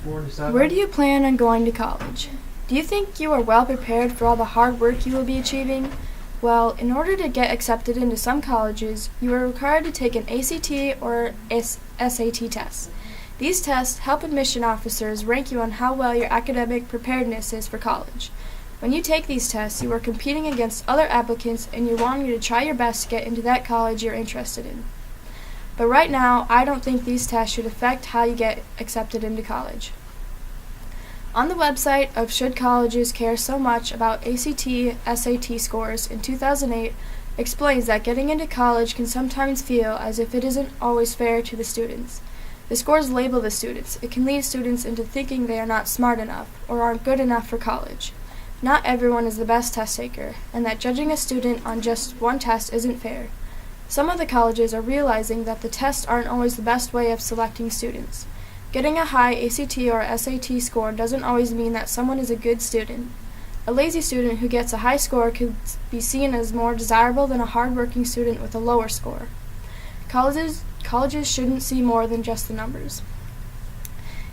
Where do you plan on going to college? Do you think you are well prepared for all the hard work you will be achieving? Well, in order to get accepted into some colleges, you are required to take an ACT or SAT test. These tests help admission officers rank you on how well your academic preparedness is for college. When you take these tests, you are competing against other applicants and you're wanting to try your best to get into that college you're interested in. But right now, I don't think these tests should affect how you get accepted into college. On the website of Should Colleges Care So Much About ACT, SAT Scores in 2008 explains that getting into college can sometimes feel as if it isn't always fair to the students. The scores label the students. It can lead students into thinking they are not smart enough or aren't good enough for college. Not everyone is the best test taker, and that judging a student on just one test isn't fair. Some of the colleges are realizing that the tests aren't always the best way of selecting students. Getting a high ACT or SAT score doesn't always mean that someone is a good student. A lazy student who gets a high score could be seen as more desirable than a hard-working student with a lower score. Colleges shouldn't see more than just the numbers.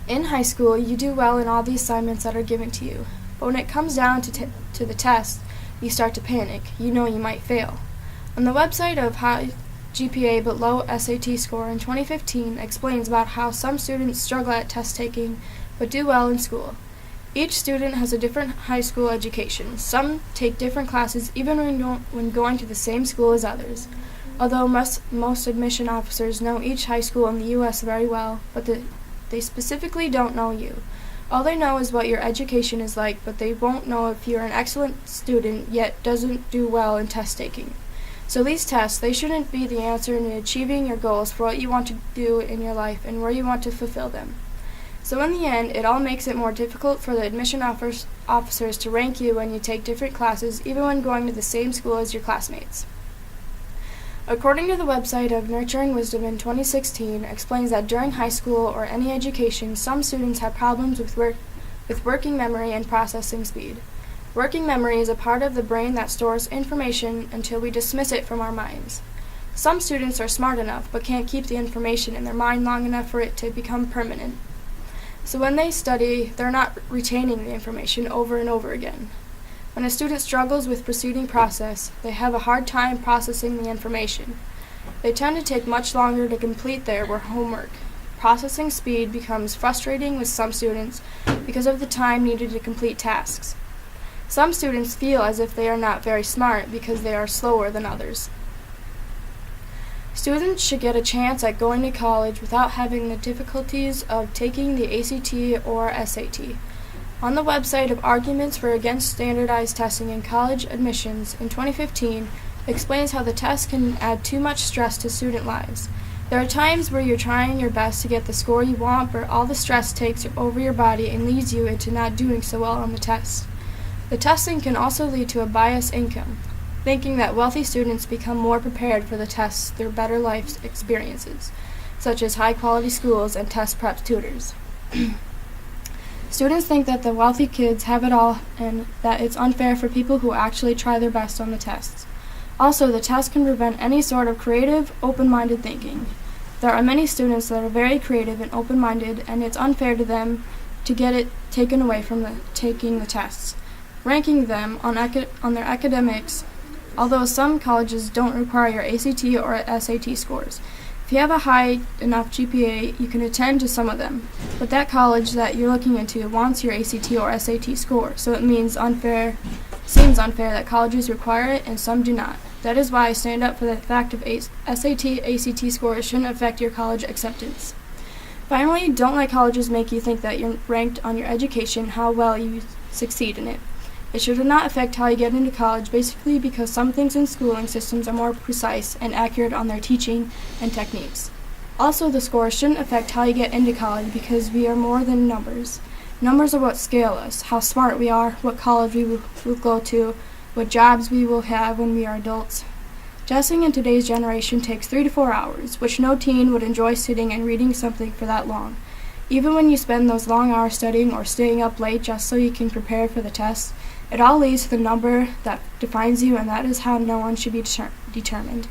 In high school, you do well in all the assignments that are given to you, but when it comes down to the test, you start to panic. You know you might fail. On the website of High GPA but Low SAT Score in 2015 explains about how some students struggle at test taking but do well in school. Each student has a different high school education. Some take different classes even when going to the same school as others. Although most admission officers know each high school in the U.S. very well, but they specifically don't know you. All they know is what your education is like, but they won't know if you're an excellent student yet doesn't do well in test taking. So these tests, they shouldn't be the answer in achieving your goals for what you want to do in your life and where you want to fulfill them. So in the end, it all makes it more difficult for the admission officers to rank you when you take different classes, even when going to the same school as your classmates. According to the website of Nurturing Wisdom in 2016, explains that during high school or any education, some students have problems with working memory and processing speed. Working memory is a part of the brain that stores information until we dismiss it from our minds. Some students are smart enough but can't keep the information in their mind long enough for it to become permanent. So when they study, they're not retaining the information over and over again. When a student struggles with preceding process, they have a hard time processing the information. They tend to take much longer to complete their homework. Processing speed becomes frustrating with some students because of the time needed to complete tasks. Some students feel as if they are not very smart because they are slower than others. Students should get a chance at going to college without having the difficulties of taking the ACT or SAT. On the website of Arguments for Against Standardized Testing in College Admissions in 2015 explains how the test can add too much stress to student lives. There are times where you're trying your best to get the score you want, but all the stress takes over your body and leads you into not doing so well on the test. The testing can also lead to a biased income, thinking that wealthy students become more prepared for the tests through better life experiences, such as high-quality schools and test prep tutors. Students think that the wealthy kids have it all and that it's unfair for people who actually try their best on the tests. Also, the test can prevent any sort of creative, open-minded thinking. There are many students that are very creative and open-minded, and it's unfair to them to get it taken away from taking the tests, ranking them on their academics, although some colleges don't require your ACT or SAT scores. If you have a high enough GPA, you can attend to some of them, but that college that you're looking into wants your ACT or SAT score, so it seems unfair that colleges require it and some do not. That is why I stand up for the fact of SAT, ACT scores shouldn't affect your college acceptance. Finally, don't let colleges make you think that you're ranked on your education, how well you succeed in it. It should not affect how you get into college, basically because some things in schooling systems are more precise and accurate on their teaching and techniques. Also, the scores shouldn't affect how you get into college because we are more than numbers. Numbers are what scale us, how smart we are, what college we will go to, what jobs we will have when we are adults. Testing in today's generation takes 3 to 4 hours, which no teen would enjoy sitting and reading something for that long. Even when you spend those long hours studying or staying up late just so you can prepare for the test, it all leads to the number that defines you, and that is how no one should be determined.